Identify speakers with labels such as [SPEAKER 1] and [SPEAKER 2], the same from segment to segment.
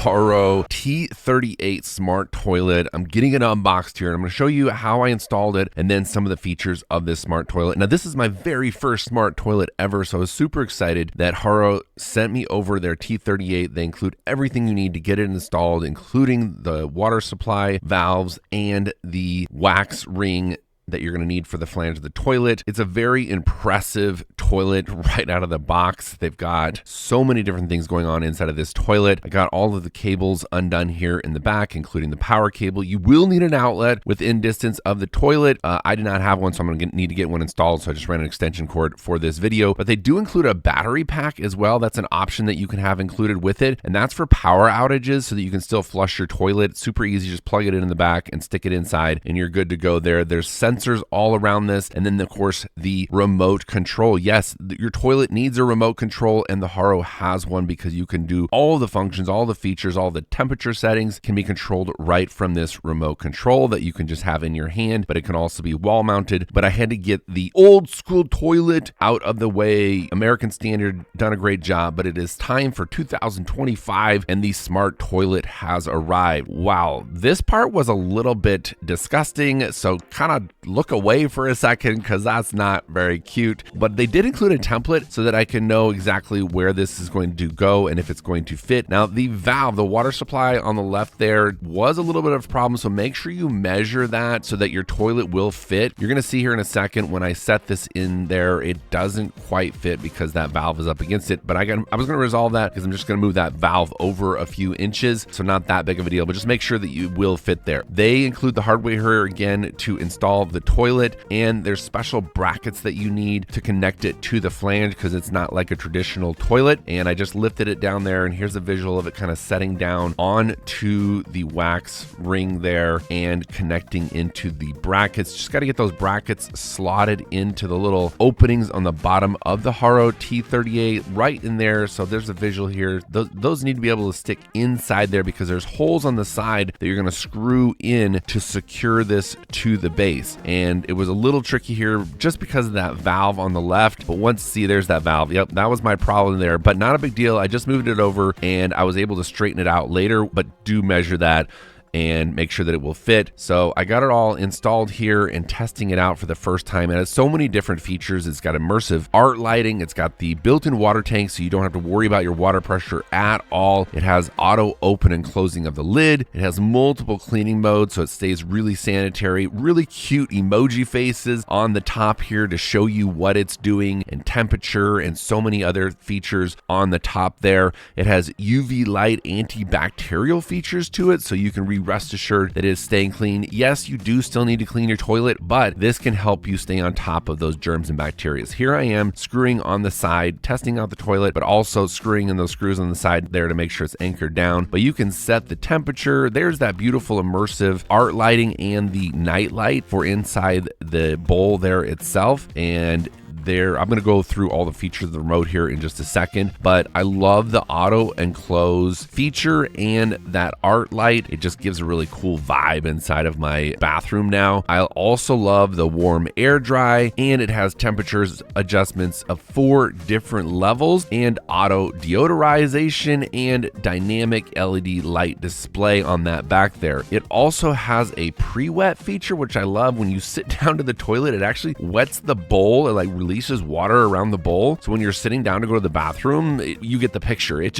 [SPEAKER 1] Horow T38 Smart Toilet. I'm getting it unboxed here, and I'm going to show you how I installed it and then some of the features of this smart toilet. Now, this is my very first smart toilet ever, so I was super excited that Horow sent me over their T38. They include everything you need to get it installed, including the water supply, valves, and the wax ring that you're going to need for the flange of the toilet. It's a very impressive toilet right out of the box. They've got so many different things going on inside of this toilet. I got all of the cables undone here in the back, including the power cable. You will need an outlet within distance of the toilet. I did not have one, so I'm going to need to get one installed, so I just ran an extension cord for this video. But they do include a battery pack as well. That's an option that you can have included with it, and that's for power outages so that you can still flush your toilet. Super easy, just plug it in the back and stick it inside, and you're good to go there. There's sensors all around this, and then of course the remote control. Yes, your toilet needs a remote control, and the Horow has one because you can do all the functions, all the features, all the temperature settings can be controlled right from this remote control that you can just have in your hand, but it can also be wall mounted. But I had to get the old school toilet out of the way. American Standard done a great job, but it is time for 2025 and the smart toilet has arrived. Wow, this part was a little bit disgusting, so kind of look away for a second because that's not very cute. But they did include a template so that I can know exactly where this is going to go and if it's going to fit. Now, the valve, the water supply on the left there was a little bit of a problem, so make sure you measure that so that your toilet will fit. You're going to see here in a second when I set this in there, it doesn't quite fit because that valve is up against it. But I was going to resolve that because I'm just going to move that valve over a few inches, so not that big of a deal, but just make sure that you will fit there. They include the hardware here again to install the toilet, and there's special brackets that you need to connect it to the flange because it's not like a traditional toilet. And I just lifted it down there, and here's a visual of it kind of setting down onto the wax ring there and connecting into the brackets. Just got to get those brackets slotted into the little openings on the bottom of the Horow T38 right in there. So there's a visual here. Those need to be able to stick inside there because there's holes on the side that you're going to screw in to secure this to the base. And it was a little tricky here just because of that valve on the left. But once, see, there's that valve. Yep, that was my problem there, but not a big deal. I just moved it over and I was able to straighten it out later, but do measure that and make sure that it will fit. So I got it all installed here and testing it out for the first time. It has so many different features. It's got immersive art lighting. It's got the built-in water tank, so you don't have to worry about your water pressure at all. It has auto open and closing of the lid. It has multiple cleaning modes, so it stays really sanitary. Really cute emoji faces on the top here to show you what it's doing and temperature and so many other features on the top there. It has UV light antibacterial features to it, so you can rest assured that it is staying clean. Yes, you do still need to clean your toilet, but this can help you stay on top of those germs and bacteria. Here I am screwing on the side, testing out the toilet, but also screwing in those screws on the side there to make sure it's anchored down. But you can set the temperature. There's that beautiful immersive art lighting and the night light for inside the bowl there itself. And there, I'm going to go through all the features of the remote here in just a second, but I love the auto and close feature and that art light. It just gives a really cool vibe inside of my bathroom now. I also love the warm air dry, and it has temperatures adjustments of 4 different levels and auto deodorization and dynamic LED light display on that back there. It also has a pre-wet feature, which I love. When you sit down to the toilet, it actually wets the bowl. It like releases water around the bowl, so when you're sitting down to go to the bathroom, you get the picture. It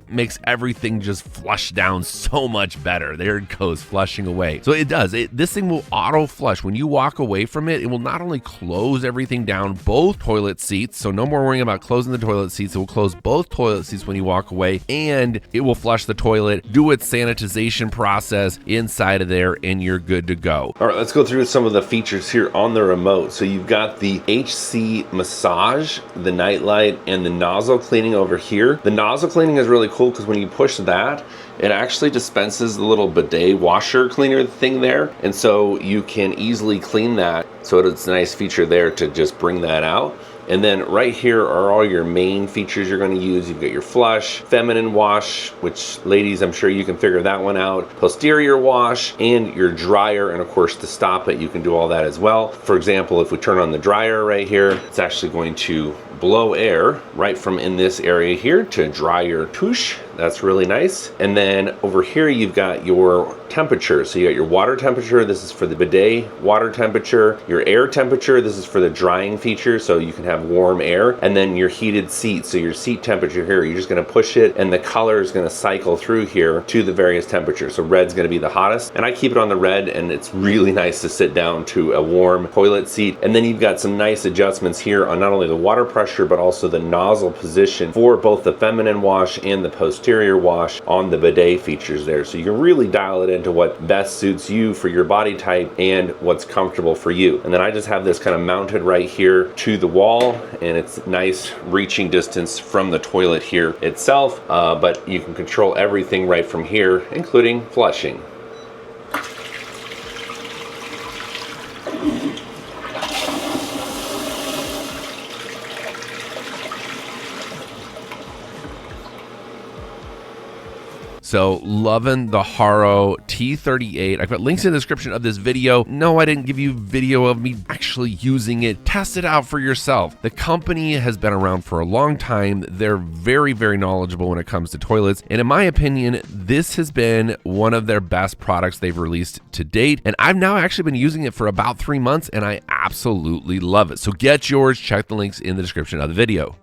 [SPEAKER 1] makes everything just flush down so much better. There it goes, flushing away. So it does. This thing will auto flush. When you walk away from it, it will not only close everything down, both toilet seats, so no more worrying about closing the toilet seats. It will close both toilet seats when you walk away, and it will flush the toilet, do its sanitization process inside of there, and you're good to go. All right, let's go through some of the features here on the remote. So you've got the HC massage, the nightlight, and the nozzle cleaning over here. The nozzle cleaning is really cool because when you push that, it actually dispenses the little bidet washer cleaner thing there, and so you can easily clean that. So it's a nice feature there to just bring that out. And then right here are all your main features you're going to use. You've got your flush, feminine wash, which ladies, I'm sure you can figure that one out, posterior wash, and your dryer. And of course, to stop it, you can do all that as well. For example, if we turn on the dryer right here, it's actually going to blow air right from in this area here to dry your touche. That's really nice. And then over here, you've got your temperature. So you got your water temperature. This is for the bidet water temperature. Your air temperature. This is for the drying feature. So you can have warm air. And then your heated seat. So your seat temperature here, you're just going to push it and the color is going to cycle through here to the various temperatures. So red's going to be the hottest. And I keep it on the red, and it's really nice to sit down to a warm toilet seat. And then you've got some nice adjustments here on not only the water pressure, but also the nozzle position for both the feminine wash and the posterior wash on the bidet features there. So you can really dial it into what best suits you for your body type and what's comfortable for you. And then I just have this kind of mounted right here to the wall, and it's nice reaching distance from the toilet here itself, but you can control everything right from here, including flushing. So loving the Horow T38. I've got links in the description of this video. No, I didn't give you video of me actually using it. Test it out for yourself. The company has been around for a long time. They're very, very knowledgeable when it comes to toilets. And in my opinion, this has been one of their best products they've released to date. And I've now actually been using it for about 3 months, and I absolutely love it. So get yours. Check the links in the description of the video.